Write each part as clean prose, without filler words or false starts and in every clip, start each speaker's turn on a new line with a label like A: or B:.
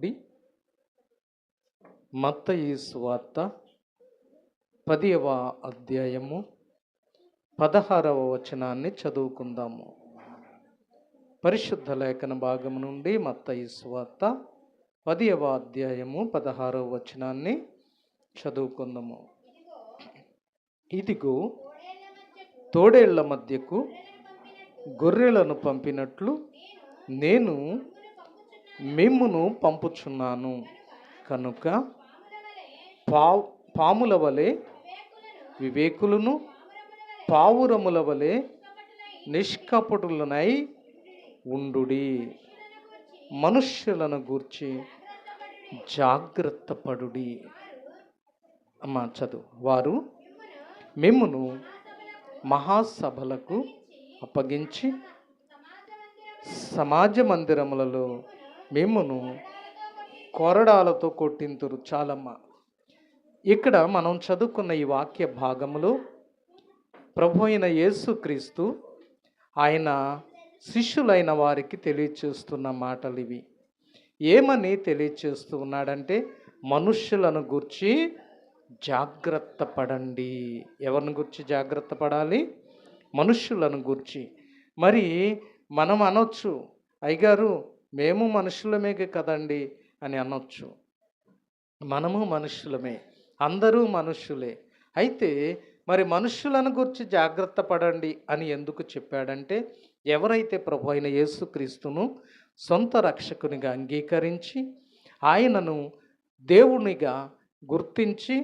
A: నుండి మత్తయి సువార్త 10వ అధ్యాయము 16వ వచనాన్ని చదువుకుందాము. పరిశుద్ధ లేఖన భాగం నుండి మత్తయి సువార్త 10వ అధ్యాయము 16వ వచనాన్ని చదువుకుందాము. ఇదిగో తోడేళ్ల మధ్యకు గొర్రెలను పంపినట్లు నేను మిమ్మును పంపుచున్నాను. కనుక పాముల వలె వివేకులను, పావురముల వలె నిష్కపటులనై ఉండుడి. మనుష్యులను గూర్చి జాగ్రత్త పడుడి. అమ్మా చదువు. వారు మిమ్మును మహాసభలకు అప్పగించి సమాజ మందిరములలో మిమ్మును కొరడాలతో కొట్టింతురు. చాలమ్మా. ఇక్కడ మనం చదువుకున్న ఈ వాక్య భాగములో ప్రభు అయిన యేసుక్రీస్తు ఆయన శిష్యులైన వారికి తెలియచేస్తున్న మాటలు ఇవి. ఏమని తెలియచేస్తూ ఉన్నాడంటే, మనుష్యులను గూర్చి జాగ్రత్త పడండి. ఎవరిని గురించి జాగ్రత్త పడాలి? మనుష్యులను గూర్చి. మరి మనం అనొచ్చు, అయ్యగారు మేము మనుషులమే కదండి అని అనొచ్చు. మనము మనుషులమే, అందరూ మనుషులే. అయితే మరి మనుషులను గురించి జాగ్రత్త పడండి అని ఎందుకు చెప్పాడంటే, ఎవరైతే ప్రభు అయిన యేసుక్రీస్తును సొంత రక్షకునిగా అంగీకరించి ఆయనను దేవునిగా గుర్తించి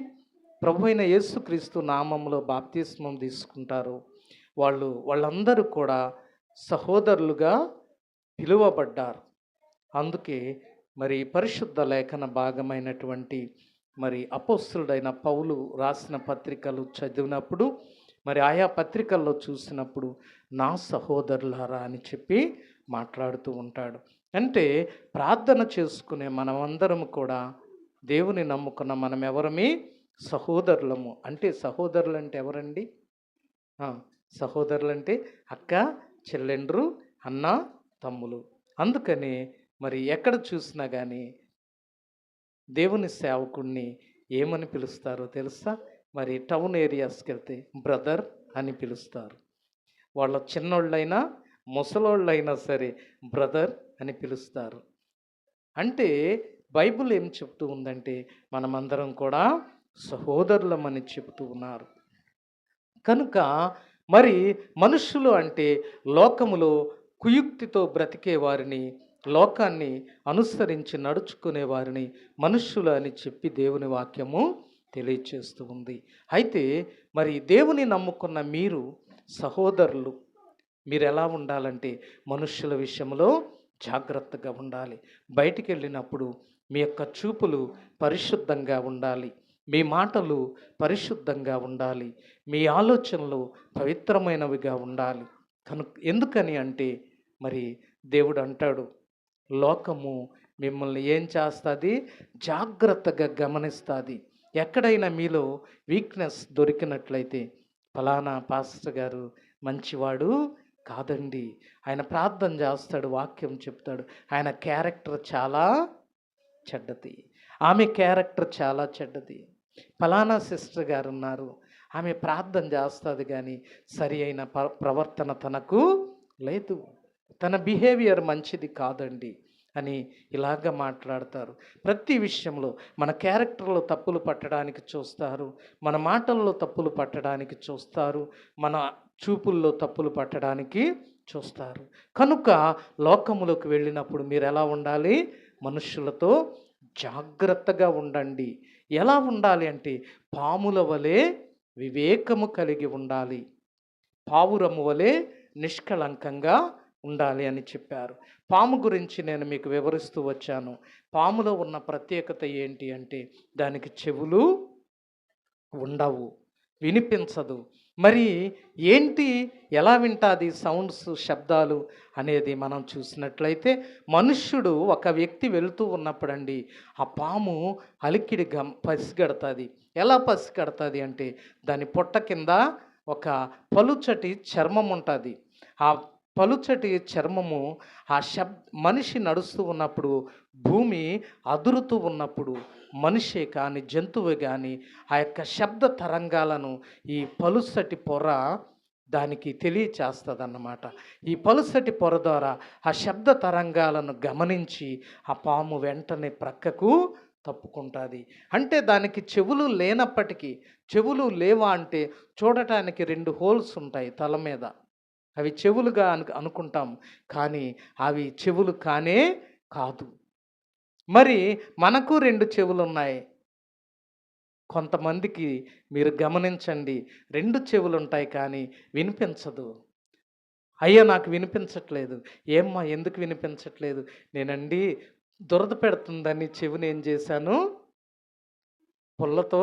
A: ప్రభు అయిన యేసుక్రీస్తు నామంలో బాప్తిస్మం తీసుకుంటారో వాళ్ళందరూ కూడా సహోదరులుగా పిలువబడ్డారు. అందుకే మరి పరిశుద్ధ లేఖన భాగమైనటువంటి మరి అపోస్తలుడైన పౌలు రాసిన పత్రికలు చదివినప్పుడు, మరి ఆయా పత్రికల్లో చూసినప్పుడు నా సహోదరులారా అని చెప్పి మాట్లాడుతూ ఉంటాడు. అంటే ప్రార్థన చేసుకునే మనమందరం కూడా దేవుని నమ్ముకున్న మనం ఎవరమే? సహోదరులము. అంటే సహోదరులు అంటే ఎవరండి? సహోదరులు అంటే అక్క, చెల్లెండ్రు, అన్న, తమ్ములు. అందుకని మరి ఎక్కడ చూసినా కానీ దేవుని సేవకుడిని ఏమని పిలుస్తారో తెలుసా? మరి టౌన్ ఏరియాస్కి వెళ్తే బ్రదర్ అని పిలుస్తారు. వాళ్ళ చిన్నోళ్ళైనా ముసలోళ్ళైనా సరే బ్రదర్ అని పిలుస్తారు. అంటే బైబిల్ ఏం చెప్తూ ఉందంటే, మనమందరం కూడా సహోదరులమని చెబుతూ ఉన్నారు. కనుక మరి మనుషులు అంటే లోకములో కుయుక్తితో బ్రతికే వారిని, లోకాన్ని అనుసరించి నడుచుకునే వారిని మనుష్యులు అని చెప్పి దేవుని వాక్యము తెలియచేస్తూ ఉంది. అయితే మరి దేవుని నమ్ముకున్న మీరు సహోదరులు, మీరు ఎలా ఉండాలంటే మనుష్యుల విషయంలో జాగ్రత్తగా ఉండాలి. బయటికి వెళ్ళినప్పుడు మీ యొక్క చూపులు పరిశుద్ధంగా ఉండాలి, మీ మాటలు పరిశుద్ధంగా ఉండాలి, మీ ఆలోచనలు పవిత్రమైనవిగా ఉండాలి. ఎందుకని అంటే మరి దేవుడు అంటాడు, లోకము మిమ్మల్ని ఏం చేస్తుంది? జాగ్రత్తగా గమనిస్తుంది. ఎక్కడైనా మీలో వీక్నెస్ దొరికినట్లయితే, ఫలానా పాస్టర్ గారు మంచివాడు కాదండి, ఆయన ప్రార్థన చేస్తాడు, వాక్యం చెప్తాడు, ఆయన క్యారెక్టర్ చాలా చెడ్డది, ఆమె క్యారెక్టర్ చాలా చెడ్డది, ఫలానా సిస్టర్ గారు ఉన్నారు, ఆమె ప్రార్థన చేస్తుంది కానీ సరి అయిన ప్రవర్తన తనకు లేదు, తన బిహేవియర్ మంచిది కాదండి అని ఇలాగ మాట్లాడతారు. ప్రతి విషయంలో మన క్యారెక్టర్లో తప్పులు పట్టడానికి చూస్తారు, మన మాటల్లో తప్పులు పట్టడానికి చూస్తారు, మన చూపుల్లో తప్పులు పట్టడానికి చూస్తారు. కనుక లోకములోకి వెళ్ళినప్పుడు మీరు ఎలా ఉండాలి? మనుషులతో జాగ్రత్తగా ఉండండి. ఎలా ఉండాలి అంటే, పాముల వలె వివేకము కలిగి ఉండాలి, పావురము వలె నిష్కళంకంగా ఉండాలి అని చెప్పారు. పాము గురించి నేను మీకు వివరిస్తూ వచ్చాను. పాములో ఉన్న ప్రత్యేకత ఏంటి అంటే, దానికి చెవులు ఉండవు, వినిపించదు. మరి ఏంటి, ఎలా వింటుంది సౌండ్స్, శబ్దాలు అనేది మనం చూసినట్లయితే, మనుష్యుడు ఒక వ్యక్తి వెళుతూ ఉన్నప్పుడండి ఆ పాము అలికిడి పసిగడుతుంది. ఎలా పసిగడుతుంది అంటే, దాని పొట్ట కింద ఒక పలుచటి చర్మం ఉంటుంది. ఆ పలుచటి చర్మము ఆ మనిషి నడుస్తూ ఉన్నప్పుడు, భూమి అదురుతూ ఉన్నప్పుడు, మనిషే కానీ జంతువు కానీ ఆ యొక్క శబ్ద తరంగాలను ఈ పలుసటి పొర దానికి తెలియచేస్తుందన్నమాట. ఈ పలుసటి పొర ద్వారా ఆ శబ్ద తరంగాలను గమనించి ఆ పాము వెంటనే ప్రక్కకు తప్పుకుంటుంది. అంటే దానికి చెవులు లేనప్పటికీ, చెవులు లేవా అంటే చూడటానికి 2 హోల్స్ ఉంటాయి తల మీద. అవి చెవులుగా అనుకుంటాం, కానీ అవి చెవులు కానే కాదు. మరి మనకు 2 చెవులు ఉన్నాయి. కొంతమందికి మీరు గమనించండి, 2 చెవులు ఉంటాయి కానీ వినిపించదు. అయ్యో నాకు వినిపించట్లేదు. ఏమ్మా ఎందుకు వినిపించట్లేదు? నేనండి దురద పెడుతుందని చెవిని ఏం చేశాను, పుల్లతో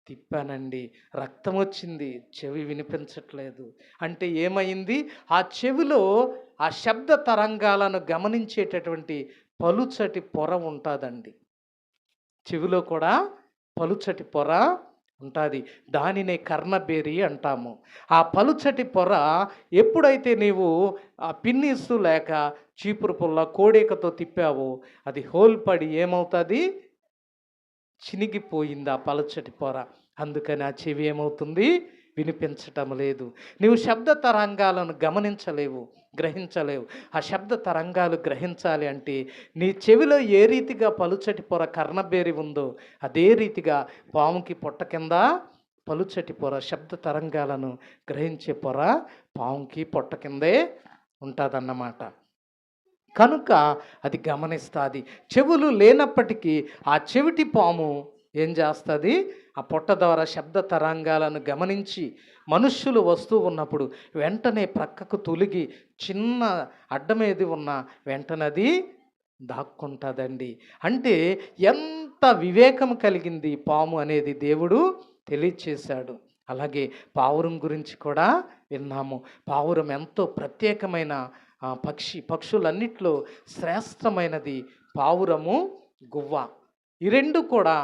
A: తిప్పానండి, రక్తం వచ్చింది, చెవి వినిపించట్లేదు. అంటే ఏమైంది? ఆ చెవిలో ఆ శబ్ద తరంగాలను గమనించేటటువంటి పలుచటి పొర ఉంటుందండి. చెవిలో కూడా పలుచటి పొర ఉంటుంది. దానినే కర్ణబేరి అంటాము. ఆ పలుచటి పొర ఎప్పుడైతే నీవు ఆ పిన్నిసు లేక చీపురు పుల్ల కోడేకతో తిప్పావో అది హోల్ పడి ఏమవుతుంది? చినిగిపోయింది ఆ పలుచటి పొర. అందుకని ఆ చెవి ఏమవుతుంది? వినిపించటం లేదు. నీవు శబ్ద తరంగాలను గమనించలేవు, గ్రహించలేవు. ఆ శబ్ద తరంగాలు గ్రహించాలి అంటే నీ చెవిలో ఏ రీతిగా పలుచటి పొర కర్ణబేరి ఉందో అదే రీతిగా పాముకి పొట్ట కింద పలుచటి పొర, శబ్ద తరంగాలను గ్రహించే పొర పాముకి పొట్ట కిందే ఉంటుందన్నమాట. కనుక అది గమనిస్తుంది. చెవులు లేనప్పటికీ ఆ చెవిటి పాము ఏం చేస్తుంది? ఆ పొట్ట ద్వారా శబ్ద తరంగాలను గమనించి మనుష్యులు వస్తూ ఉన్నప్పుడు వెంటనే ప్రక్కకు తొలగి చిన్న అడ్డమేది ఉన్న వెంటనే అది దాక్కుంటుందండి. అంటే ఎంత వివేకం కలిగింది పాము అనేది దేవుడు తెలియచేశాడు. అలాగే పావురం గురించి కూడా విన్నాము. పావురం ఎంతో ప్రత్యేకమైన పక్షులన్నిట్లో శ్రేష్టమైనది పావురము, గువ్వ. ఈ 2 కూడా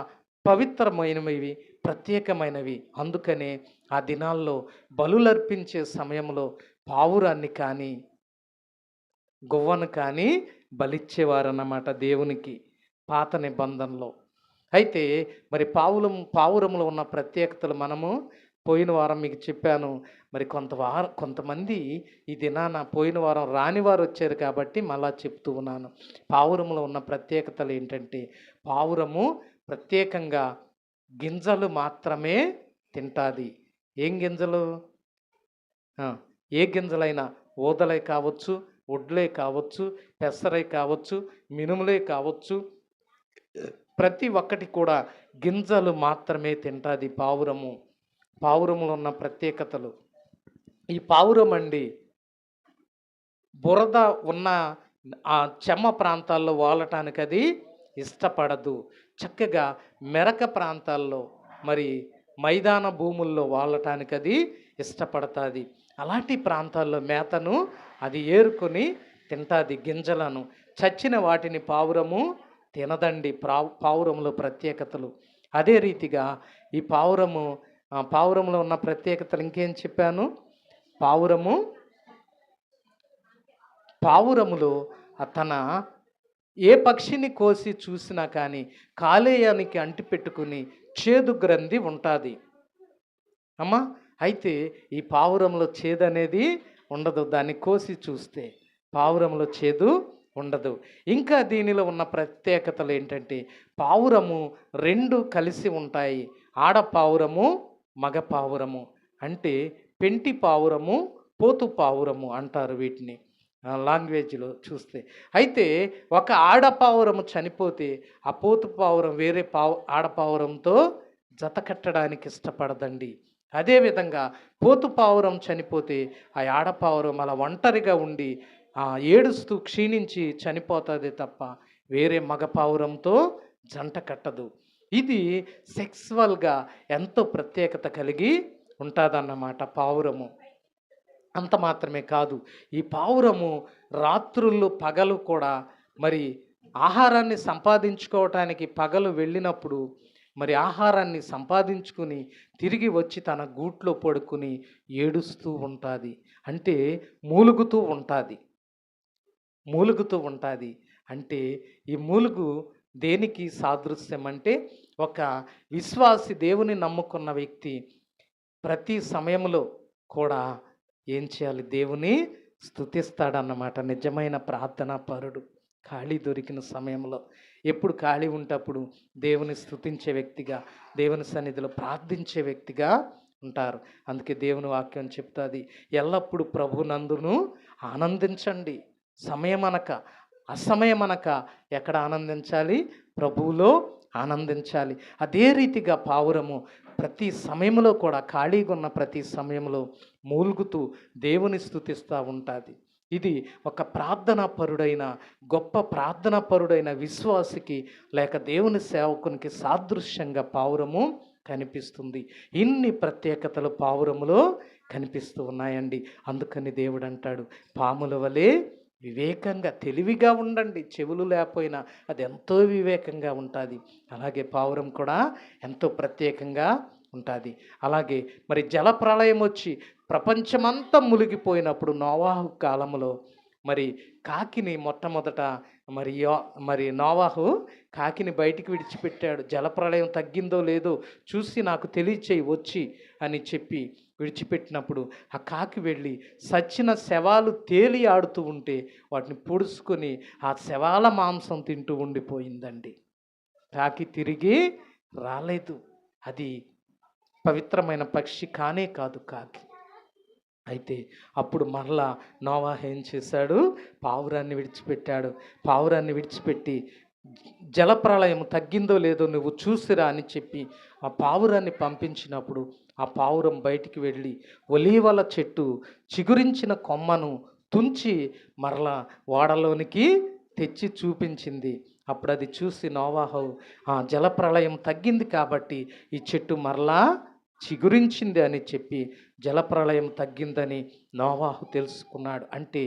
A: పవిత్రమైనవి, ప్రత్యేకమైనవి. అందుకనే ఆ దినాల్లో బలులర్పించే సమయంలో పావురాన్ని కానీ గువ్వను కానీ బలిచ్చేవారన్నమాట దేవునికి పాత నిబంధనలో. అయితే మరి పావురములో ఉన్న ప్రత్యేకతలు మనము పోయిన వారం మీకు చెప్పాను. మరి కొంతమంది ఈ దినాన పోయిన వారం రాని వారు వచ్చారు కాబట్టి మళ్ళా చెప్తూ ఉన్నాను. పావురములో ఉన్న ప్రత్యేకతలు ఏంటంటే, పావురము ప్రత్యేకంగా గింజలు మాత్రమే తింటుంది. ఏం గింజలు? ఏ గింజలైనా, ఊదలే కావచ్చు, వడ్లే కావచ్చు, పెసరై కావచ్చు, మినుములే కావచ్చు, ప్రతి ఒక్కటి కూడా గింజలు మాత్రమే తింటుంది పావురము. పావురములో ఉన్న ప్రత్యేకతలు. ఈ పావురం అండి బురద ఉన్న ఆ చెమ్మ ప్రాంతాల్లో వాలటానికి అది ఇష్టపడదు. చక్కగా మెరక ప్రాంతాల్లో మరి మైదాన భూముల్లో వాలటానికి అది ఇష్టపడుతుంది. అలాంటి ప్రాంతాల్లో మేతను అది ఏరుకొని తింటుంది, గింజలను. చచ్చిన వాటిని పావురము తినదండి. పావురంలో ప్రత్యేకతలు. అదే రీతిగా ఈ పావురంలో ఉన్న ప్రత్యేకతలు ఇంకేం చెప్పాను? పావురములో తన ఏ పక్షిని కోసి చూసినా కానీ కాలేయానికి అంటిపెట్టుకుని చేదు గ్రంథి ఉంటుంది అమ్మా. అయితే ఈ పావురంలో చేదు అనేది ఉండదు. దాన్ని కోసి చూస్తే పావురంలో చేదు ఉండదు. ఇంకా దీనిలో ఉన్న ప్రత్యేకతలు ఏంటంటే, పావురము 2 కలిసి ఉంటాయి. ఆడ పావురము, మగ పావురము. అంటే పెంటి పావురము, పోతు పావురము అంటారు వీటిని లాంగ్వేజ్లో చూస్తే. అయితే ఒక ఆడపావురము చనిపోతే ఆ పోతు పావురం వేరే ఆడపావురంతో జత కట్టడానికి ఇష్టపడదండి. అదేవిధంగా పోతు పావురం చనిపోతే ఆ ఆడపావురం అలా ఒంటరిగా ఉండి ఏడుస్తూ క్షీణించి చనిపోతుంది తప్ప వేరే మగ పావురంతో జంట కట్టదు. ఇది సెక్సువల్గా ఎంతో ప్రత్యేకత కలిగి ఉంటుందన్నమాట పావురము. అంత మాత్రమే కాదు, ఈ పావురము రాత్రుళ్ళు పగలు కూడా మరి ఆహారాన్ని సంపాదించుకోవటానికి పగలు వెళ్ళినప్పుడు మరి ఆహారాన్ని సంపాదించుకుని తిరిగి వచ్చి తన గూట్లో పడుకుని ఏడుస్తూ ఉంటుంది. అంటే మూలుగుతూ ఉంటుంది. మూలుగుతూ ఉంటుంది. అంటే ఈ మూలుగు దేనికి సాదృశ్యం అంటే, ఒక విశ్వాసి దేవుని నమ్ముకున్న వ్యక్తి ప్రతి సమయంలో కూడా ఏం చేయాలి? దేవుని స్తుతిస్తాడన్నమాట. నిజమైన ప్రార్థనా పరుడు ఖాళీ దొరికిన సమయంలో, ఎప్పుడు ఖాళీ ఉంటప్పుడు దేవుని స్తుతించే వ్యక్తిగా, దేవుని సన్నిధిలో ప్రార్థించే వ్యక్తిగా ఉంటారు. అందుకే దేవుని వాక్యం చెప్తుంది, ఎల్లప్పుడూ ప్రభునందును ఆనందించండి. సమయమనక అసమయమనక ఎక్కడ ఆనందించాలి? ప్రభువులో ఆనందించాలి. అదే రీతిగా పావురము ప్రతి సమయంలో కూడా, ఖాళీగా ఉన్న ప్రతి సమయంలో మూలుగుతూ దేవుని స్తుతిస్తూ ఉంటుంది. ఇది ఒక ప్రార్థనా పరుడైన, గొప్ప ప్రార్థనా పరుడైన విశ్వాసికి లేక దేవుని సేవకునికి సాదృశ్యంగా పావురము కనిపిస్తుంది. ఇన్ని ప్రత్యేకతలు పావురములో కనిపిస్తూ ఉన్నాయండి. అందుకని దేవుడు అంటాడు, పాముల వలె వివేకంగా తెలివిగా ఉండండి. చెవులు లేకపోయినా అది ఎంతో వివేకంగా ఉంటుంది. అలాగే పావురం కూడా ఎంతో ప్రత్యేకంగా ఉంటుంది. అలాగే మరి జలప్రళయం వచ్చి ప్రపంచమంతా మునిగిపోయినప్పుడు నోవాహు కాలంలో మరి కాకిని మొట్టమొదట మరి నోవాహు కాకిని బయటికి విడిచిపెట్టాడు. జలప్రళయం తగ్గిందో లేదో చూసి నాకు తెలియచేయి వచ్చి అని చెప్పి విడిచిపెట్టినప్పుడు ఆ కాకి వెళ్ళి సచ్చిన శవాలు తేలి ఆడుతూ ఉంటే వాటిని పొడుచుకొని ఆ శవాల మాంసం తింటూ ఉండిపోయిందండి. కాకి తిరిగి రాలేదు. అది పవిత్రమైన పక్షి కానే కాదు కాకి. అయితే అప్పుడు మరలా నోవాహు ఏం చేశాడు? పావురాన్ని విడిచిపెట్టాడు. పావురాన్ని విడిచిపెట్టి జలప్రళయం తగ్గిందో లేదో నువ్వు చూసిరా అని చెప్పి ఆ పావురాన్ని పంపించినప్పుడు ఆ పావురం బయటికి వెళ్ళి ఒలీవల చెట్టు చిగురించిన కొమ్మను తుంచి మరలా ఓడలోనికి తెచ్చి చూపించింది. అప్పుడు అది చూసి నోవాహు, ఆ జలప్రళయం తగ్గింది కాబట్టి ఈ చెట్టు మరలా చిగురించింది అని చెప్పి జలప్రళయం తగ్గిందని నోవాహు తెలుసుకున్నాడు. అంటే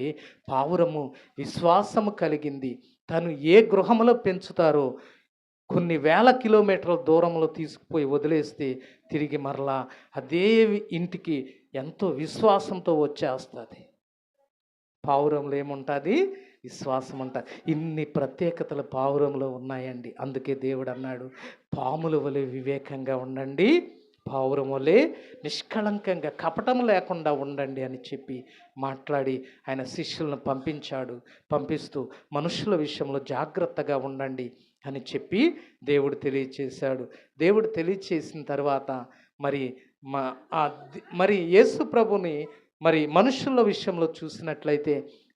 A: పావురము విశ్వాసము కలిగింది. తను ఏ గృహంలో పెంచుతారో కొన్ని వేల కిలోమీటర్ల దూరంలో తీసుకుపోయి వదిలేస్తే తిరిగి మరలా అదే ఇంటికి ఎంతో విశ్వాసంతో వచ్చేస్తుంది. పావురంలో ఏముంటుంది? విశ్వాసం ఉంటుంది. ఇన్ని ప్రత్యేకతలు పావురంలో ఉన్నాయండి. అందుకే దేవుడు అన్నాడు, పాముల వలె వివేకంగా ఉండండి, పావురం వలె నిష్కళంకంగా కపటం లేకుండా ఉండండి అని చెప్పి మాట్లాడి ఆయన శిష్యులను పంపిస్తూ మనుషుల విషయంలో జాగ్రత్తగా ఉండండి అని చెప్పి దేవుడు తెలియచేశాడు. దేవుడు తెలియచేసిన తర్వాత మరి యేసు ప్రభుని మరి మనుషుల విషయంలో చూసినట్లయితే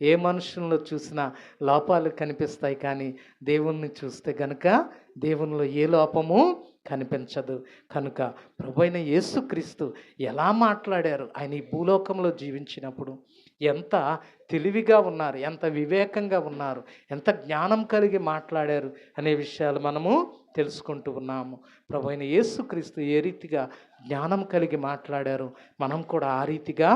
A: ఏ మనుషుల్లో చూసినా లోపాలు కనిపిస్తాయి, కానీ దేవుణ్ణి చూస్తే గనుక దేవునిలో ఏ లోపము కనిపించదు. కనుక ప్రభువైన యేసుక్రీస్తు ఎలా మాట్లాడారు, ఆయన ఈ భూలోకంలో జీవించినప్పుడు ఎంత తెలివిగా ఉన్నారు, ఎంత వివేకంగా ఉన్నారు, ఎంత జ్ఞానం కలిగి మాట్లాడారు అనే విషయాలు మనము తెలుసుకుంటూ ఉన్నాము. ప్రభువైన యేసుక్రీస్తు ఏ రీతిగా జ్ఞానం కలిగి మాట్లాడారు, మనం కూడా ఆ రీతిగా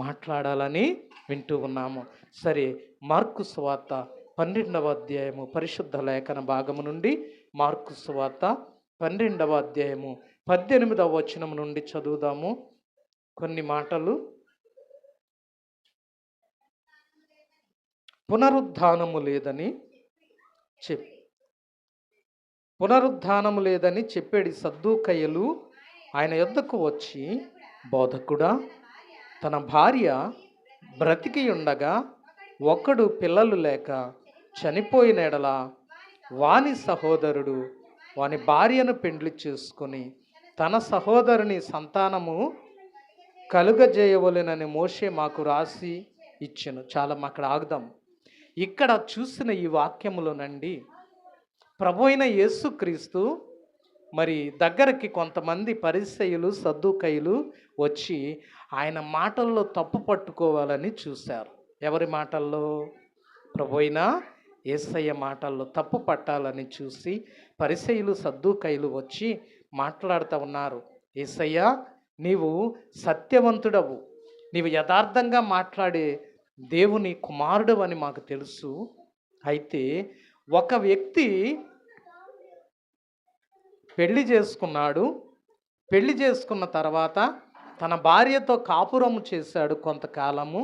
A: మాట్లాడాలని వింటూ ఉన్నాము. సరే, మార్కు సువార్త 12వ అధ్యాయము పరిశుద్ధ లేఖన భాగము నుండి మార్కు సువార్త 12వ అధ్యాయము 18వ వచనం నుండి చదువుదాము కొన్ని మాటలు. పునరుద్ధానము లేదని చెప్పేడి సద్దూకయ్యులు ఆయన యొద్దకు వచ్చి, బోధకుడా, తన భార్య బ్రతికి ఉండగా ఒకడు పిల్లలు లేక చనిపోయిన ఎడల వాని సహోదరుడు వాని భార్యను పెండ్లి చేసుకొని తన సహోదరుని సంతానము కలుగజేయవలెనని మోషే మాకు రాసి ఇచ్చెను. చాలా అక్కడ ఆగుదాం. ఇక్కడ చూసిన ఈ వాక్యములోనండి ప్రభువైన యేసుక్రీస్తు మరి దగ్గరికి కొంతమంది పరిసయ్యులు సద్దూకయ్యులు వచ్చి ఆయన మాటల్లో తప్పు పట్టుకోవాలని చూశారు. ఎవరి మాటల్లో? ప్రభువైన యేసయ్య మాటల్లో తప్పు పట్టాలని చూసి పరిసయ్యులు సద్దూకయ్యులు వచ్చి మాట్లాడుతూ ఉన్నారు. యేసయ్య, నీవు సత్యవంతుడవు, నీవు యథార్థంగా మాట్లాడే దేవుని కుమారుడు అని మాకు తెలుసు. అయితే ఒక వ్యక్తి పెళ్లి చేసుకున్నాడు. పెళ్లి చేసుకున్న తర్వాత తన భార్యతో కాపురము చేశాడు కొంతకాలము.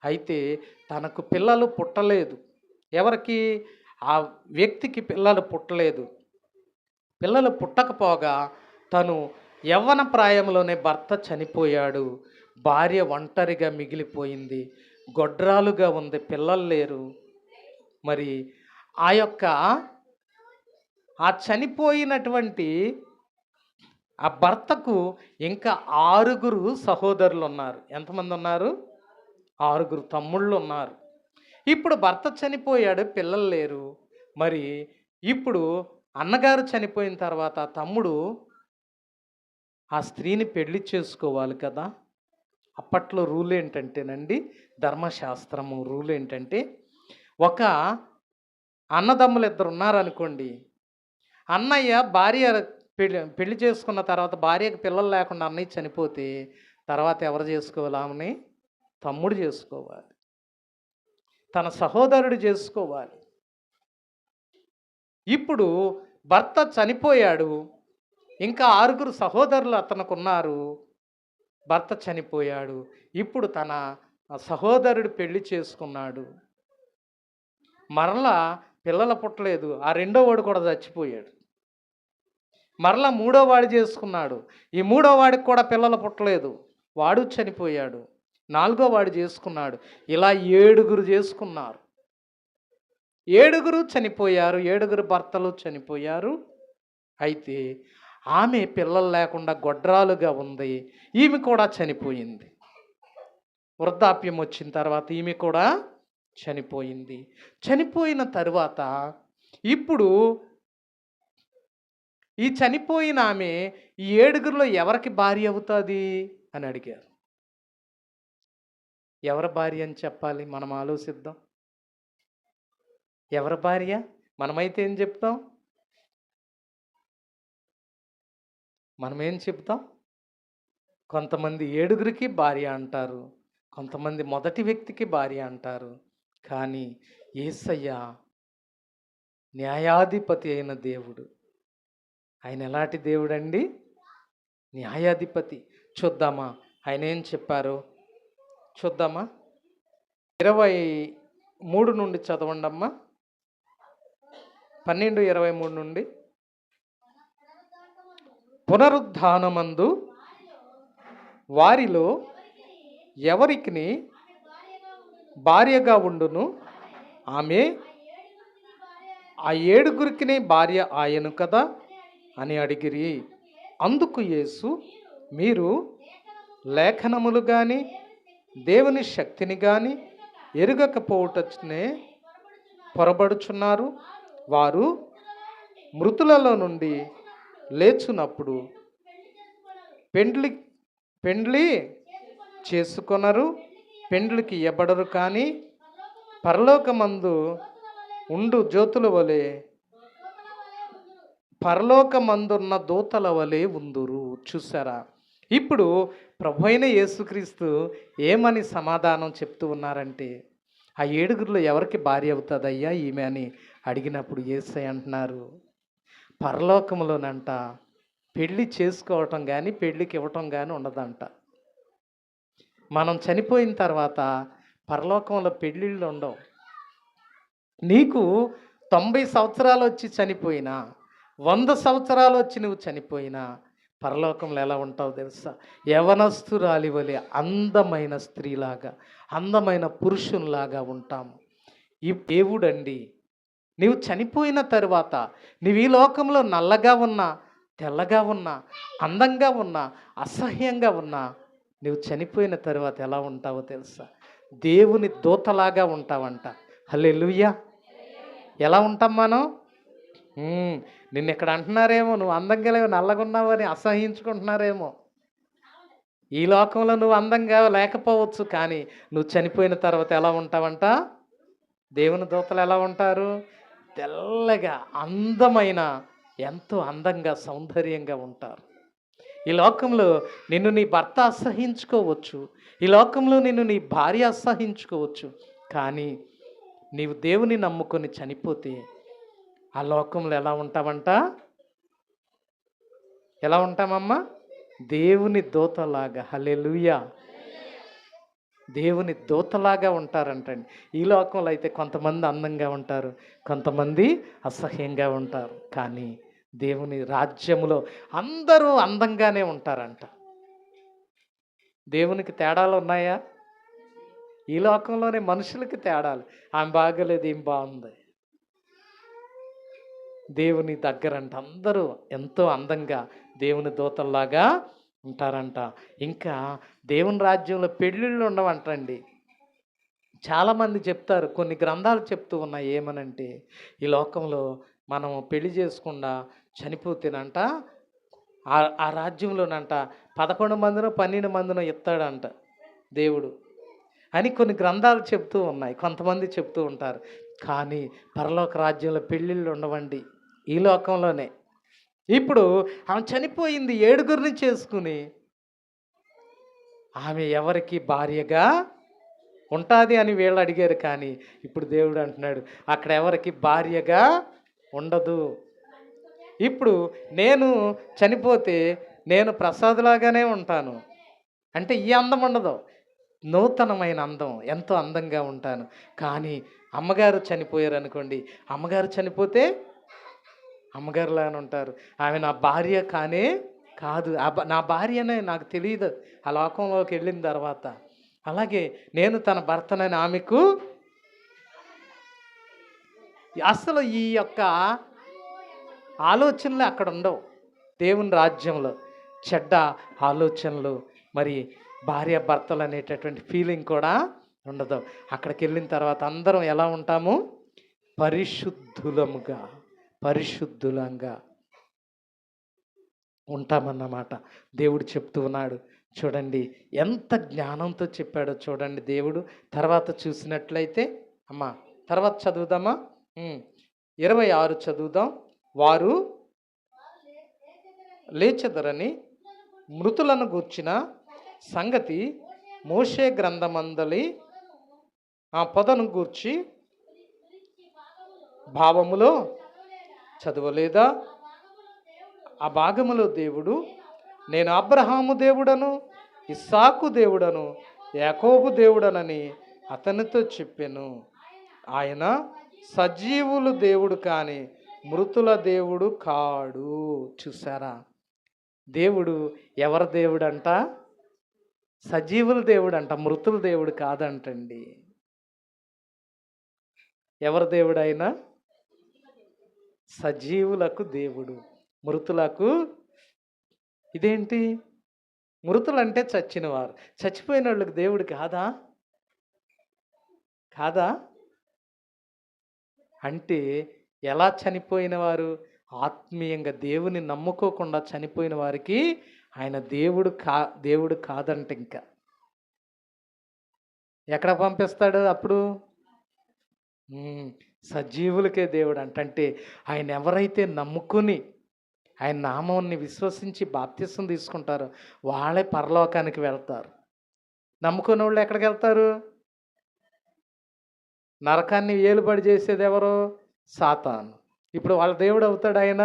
A: అయితే తనకు పిల్లలు పుట్టలేదు. ఎవరికి? ఆ వ్యక్తికి పిల్లలు పుట్టలేదు. పిల్లలు పుట్టకపోగా తను యవ్వన ప్రాయంలోనే భర్త చనిపోయాడు. భార్య ఒంటరిగా మిగిలిపోయింది. గొడ్రాలుగా ఉంది, పిల్లలు లేరు. మరి ఆ యొక్క ఆ చనిపోయినటువంటి ఆ భర్తకు ఇంకా 6 సహోదరులు ఉన్నారు. ఎంతమంది ఉన్నారు? 6 తమ్ముళ్ళు ఉన్నారు. ఇప్పుడు భర్త చనిపోయాడు, పిల్లలు లేరు. మరి ఇప్పుడు అన్నగారు చనిపోయిన తర్వాత తమ్ముడు ఆ స్త్రీని పెళ్లి చేసుకోవాలి కదా. అప్పట్లో రూల్ ఏంటంటేనండి, ధర్మశాస్త్రము రూల్ ఏంటంటే, ఒక అన్నదమ్ములు ఇద్దరు ఉన్నారనుకోండి, అన్నయ్య భార్య పెళ్లి చేసుకున్న తర్వాత భార్యకు పిల్లలు లేకుండా అన్నయ్య చనిపోతే తర్వాత ఎవరు చేసుకోవాలి? ఆమెని తమ్ముడు చేసుకోవాలి, తన సహోదరుడు చేసుకోవాలి. ఇప్పుడు భర్త చనిపోయాడు, ఇంకా 6 సహోదరులు అతనుకున్నారు. భర్త చనిపోయాడు, ఇప్పుడు తన సహోదరుడు పెళ్లి చేసుకున్నాడు. మరలా పిల్లలు పుట్టలేదు. ఆ రెండో వాడు కూడా చచ్చిపోయాడు. మరలా మూడో వాడు చేసుకున్నాడు. ఈ మూడో వాడికి కూడా పిల్లలు పుట్టలేదు, వాడు చనిపోయాడు. నాలుగో వాడు చేసుకున్నాడు. ఇలా 7 చేసుకున్నారు. 7 చనిపోయారు. 7 భర్తలు చనిపోయారు. అయితే ఆమె పిల్లలు లేకుండా గొడ్రాలుగా ఉంది. ఈమె కూడా చనిపోయింది. వృద్ధాప్యం వచ్చిన తర్వాత ఈమె కూడా చనిపోయింది. చనిపోయిన తరువాత ఇప్పుడు ఈ చనిపోయిన ఆమె ఈ 7 ఎవరికి భార్య అవుతుంది అని అడిగారు. ఎవరి భార్య అని చెప్పాలి? మనం ఆలోచిద్దాం. ఎవరి భార్య? మనమైతే ఏం చెప్తాం? మనమేం చెప్తాం? కొంతమంది 7 భార్య అంటారు, కొంతమంది మొదటి వ్యక్తికి భార్య అంటారు. కానీ యేసయ్య న్యాయాధిపతి అయిన దేవుడు. ఆయన ఎలాంటి దేవుడండి? న్యాయాధిపతి. చూద్దామా ఆయన ఏం చెప్పారో? చూద్దామా? 23 నుండి చదవండి అమ్మా. 12:23 నుండి. పునరుద్ధానమందు వారిలో ఎవరికి భార్యగా ఉండును, ఆమె ఆ 7 భార్య ఆయను కదా అని అడిగిరి. అందుకు యేసు, మీరు లేఖనములు కానీ దేవుని శక్తిని కానీ ఎరుగకపోవటనే పొరబడుచున్నారు. వారు మృతులలో నుండి లేచునప్పుడు పెండ్లి చేసుకొనరు, పెండ్లికి ఇవ్వబడరు. కానీ పరలోకమందు ఉండు జ్యోతుల వలె, పరలోకమందున్న దూతల వలె ఉందురు. చూసారా? ఇప్పుడు ప్రభు అయిన యేసుక్రీస్తు ఏమని సమాధానం చెప్తూ ఉన్నారంటే, ఆ 7 ఎవరికి భార్య అవుతుందయ్యా ఈమె అని అడిగినప్పుడు యేసయ్య అంటున్నారు, పరలోకంలోనంట పెళ్ళి చేసుకోవటం కానీ పెళ్ళికి ఇవ్వటం కానీ ఉండదంట. మనం చనిపోయిన తర్వాత పరలోకంలో పెళ్ళిళ్ళు ఉండవు. నీకు 90 సంవత్సరాలు వచ్చి చనిపోయినా, 100 సంవత్సరాలు వచ్చి నువ్వు చనిపోయినా పరలోకంలో ఎలా ఉంటావు తెలుసా? యవనస్తురాలి వలె అందమైన స్త్రీలాగా, అందమైన పురుషునిలాగా ఉంటాము. ఈ దేవుడండి, నీవు చనిపోయిన తరువాత నీవు ఈ లోకంలో నల్లగా ఉన్నా, తెల్లగా ఉన్నా, అందంగా ఉన్నా, అసహ్యంగా ఉన్నా, నువ్వు చనిపోయిన తర్వాత ఎలా ఉంటావో తెలుసా? దేవుని దూతలాగా ఉంటావంట. హల్లెలూయా! ఎలా ఉంటాం మనం? నిన్ను ఇక్కడ అంటున్నారేమో, నువ్వు అందంగా లేవు, నల్లగున్నావు అని అసహించుకుంటున్నారేమో. ఈ లోకంలో నువ్వు అందంగా లేకపోవచ్చు, కానీ నువ్వు చనిపోయిన తర్వాత ఎలా ఉంటావంట? దేవుని దూతలు ఎలా ఉంటారు? తెల్లగా, అందమైన, ఎంతో అందంగా, సౌందర్యంగా ఉంటారు. ఈ లోకంలో నిన్ను నీ భర్త అసహించుకోవచ్చు, ఈ లోకంలో నిన్ను నీ భార్య అసహించుకోవచ్చు, కానీ నీవు దేవుని నమ్ముకొని చనిపోతే ఆ లోకంలో ఎలా ఉంటావంట? ఎలా ఉంటామమ్మా? దేవుని దూతలాగా. హల్లెలూయా. దేవుని దూతలాగా ఉంటారంటండి. ఈ లోకంలో అయితే కొంతమంది అందంగా ఉంటారు, కొంతమంది అసహ్యంగా ఉంటారు. కానీ దేవుని రాజ్యములో అందరూ అందంగానే ఉంటారంట. దేవునికి తేడాలు ఉన్నాయా? ఈ లోకంలోనే మనుషులకి తేడాలు. ఆమె బాగలేదు, ఏం బాగుంది. దేవుని దగ్గరంట అందరూ ఎంతో అందంగా దేవుని దూతల్లాగా ఉంటారంట. ఇంకా దేవుని రాజ్యంలో పెళ్ళిళ్ళు ఉండవంటండి. చాలామంది చెప్తారు, కొన్ని గ్రంథాలు చెప్తూ ఉన్నాయి ఏమనంటే, ఈ లోకంలో మనం పెళ్లి చేసుకుండా చనిపోతేనంట ఆ రాజ్యంలోనంట 11 మందినో 12 మందినో ఇస్తాడంట దేవుడు అని కొన్ని గ్రంథాలు చెప్తూ ఉన్నాయి. కొంతమంది చెప్తూ ఉంటారు. కానీ పరలోక రాజ్యంలో పెళ్ళిళ్ళు ఉండవండి, ఈ లోకంలోనే. ఇప్పుడు ఆమె చనిపోయింది, 7గురిని చేసుకుని ఆమె ఎవరికి భార్యగా ఉంటుంది అని వీళ్ళు అడిగారు. కానీ ఇప్పుడు దేవుడు అంటున్నాడు, అక్కడ ఎవరికి భార్యగా ఉండదు. ఇప్పుడు నేను చనిపోతే నేను ప్రసాద్లాగానే ఉంటాను. అంటే ఈ అందం ఉండదు, నూతనమైన అందం, ఎంతో అందంగా ఉంటాను. కానీ అమ్మగారు చనిపోయారు అనుకోండి, అమ్మగారు చనిపోతే అమ్మగారులాగానే ఉంటారు. ఆమె నా భార్య కానే కాదు, నా భార్యనే నాకు తెలియదు ఆ లోకంలోకి వెళ్ళిన తర్వాత. అలాగే నేను తన భర్తనని ఆమెకు అసలు ఈ యొక్క ఆలోచనలు అక్కడ ఉండవు. దేవుని రాజ్యంలో చెడ్డ ఆలోచనలు, మరి భార్య భర్తలు అనేటటువంటి ఫీలింగ్ కూడా ఉండదు. అక్కడికి వెళ్ళిన తర్వాత అందరం ఎలా ఉంటాము? పరిశుద్ధులంగా ఉంటామన్నమాట. దేవుడు చెప్తూ ఉన్నాడు. చూడండి ఎంత జ్ఞానంతో చెప్పాడో చూడండి దేవుడు. తర్వాత చూసినట్లయితే అమ్మా, తర్వాత చదువుదామా? 26 చదువుదాం. వారు లేచెదరని మృతులను గూర్చిన సంగతి మోషే గ్రంథమందలి ఆ పొదను గూర్చి భావములో చదవలేదా? ఆ భాగములో దేవుడు, నేను అబ్రహాము దేవుడను, ఇస్సాకు దేవుడను, యాకోబు దేవుడనని అతనితో చెప్పెను. ఆయన సజీవులు దేవుడు కానీ మృతుల దేవుడు కాడు. చూసారా? దేవుడు ఎవరి దేవుడు అంట? సజీవుల దేవుడు అంట, మృతుల దేవుడు కాదంటండి. ఎవరి దేవుడు అయినా? సజీవులకు దేవుడు, మృతులకు. ఇదేంటి? మృతులంటే చచ్చినవారు, చచ్చిపోయిన వాళ్ళకి దేవుడు కాదా? అంటే ఎలా చనిపోయిన వారు? ఆత్మీయంగా దేవుని నమ్ముకోకుండా చనిపోయిన వారికి ఆయన దేవుడు కాదంట. ఇంకా ఎక్కడ పంపిస్తాడు అప్పుడు? సజీవులకే దేవుడు అంట. అంటే ఆయన ఎవరైతే నమ్ముకుని ఆయన నామాన్ని విశ్వసించి బాప్తిసం తీసుకుంటారో వాళ్ళే పరలోకానికి వెళ్తారు. నమ్ముకున్న వాళ్ళు ఎక్కడికి వెళ్తారు? నరకాన్ని ఏలుబడి చేసేది ఎవరు? సాతాను. ఇప్పుడు వాళ్ళ దేవుడు అవుతాడు ఆయన?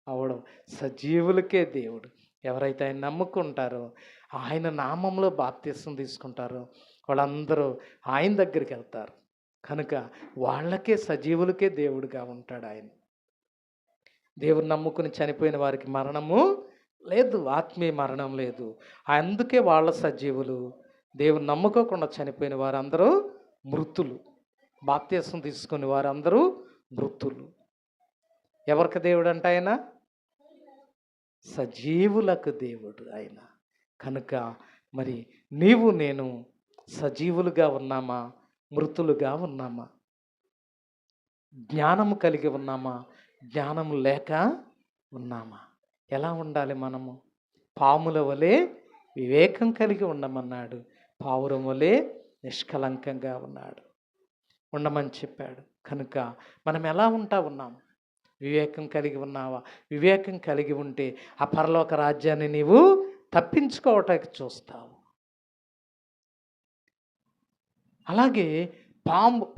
A: అవడం. సజీవులకే దేవుడు. ఎవరైతే ఆయన నమ్ముకుంటారో, ఆయన నామంలో బాప్తిసం తీసుకుంటారో వాళ్ళందరూ ఆయన దగ్గరికి వెళ్తారు. కనుక వాళ్ళకే, సజీవులకే దేవుడుగా ఉంటాడు ఆయన. దేవుని నమ్ముకుని చనిపోయిన వారికి మరణము లేదు, ఆత్మీయ మరణం లేదు. అందుకే వాళ్ళ సజీవులు. దేవుని నమ్ముకోకుండా చనిపోయిన వారందరూ మృతులు. బాప్తిసం తీసుకుని వారందరూ మృతులు. ఎవరికి దేవుడు అంట ఆయన? సజీవులకు దేవుడు ఆయన. కనుక మరి నీవు నేను సజీవులుగా ఉన్నామా, మృతులుగా ఉన్నామా? జ్ఞానము కలిగి ఉన్నామా, జ్ఞానము లేక ఉన్నామా? ఎలా ఉండాలి మనము? పాముల వలె వివేకం కలిగి ఉండమన్నాడు, పావురం వలె నిష్కలంకంగా ఉండమని చెప్పాడు. కనుక మనం ఎలా ఉన్నాం? వివేకం కలిగి ఉన్నావా? వివేకం కలిగి ఉంటే ఆ పరలోక రాజ్యాన్ని నీవు తప్పించుకోవటానికి చూస్తావు. అలాగే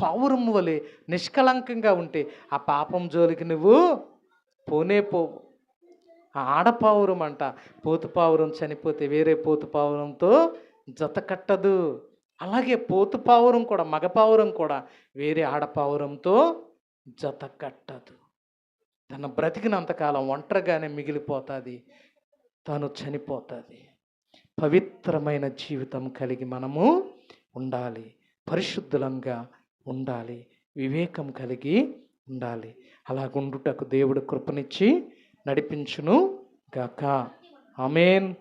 A: పావురం వలె నిష్కలంకంగా ఉంటే ఆ పాపం జోలికి నువ్వు పోనే పోవు. ఆ ఆడపావురం అంట, పోతుపావురం చనిపోతే వేరే పోతుపావురంతో జత కట్టదు. అలాగే పోతుపావురం కూడా, మగపావురం కూడా వేరే ఆడపావురంతో జత కట్టదు. తన బ్రతికినంతకాలం ఒంటరిగానే మిగిలిపోతుంది, తను చనిపోతుంది. పవిత్రమైన జీవితం కలిగి మనము ఉండాలి, పరిశుద్ధులంగా ఉండాలి, వివేకం కలిగి ఉండాలి. అలాగుండుటకు దేవుడు కృపనిచ్చి నడిపించును గాక. ఆమేన్.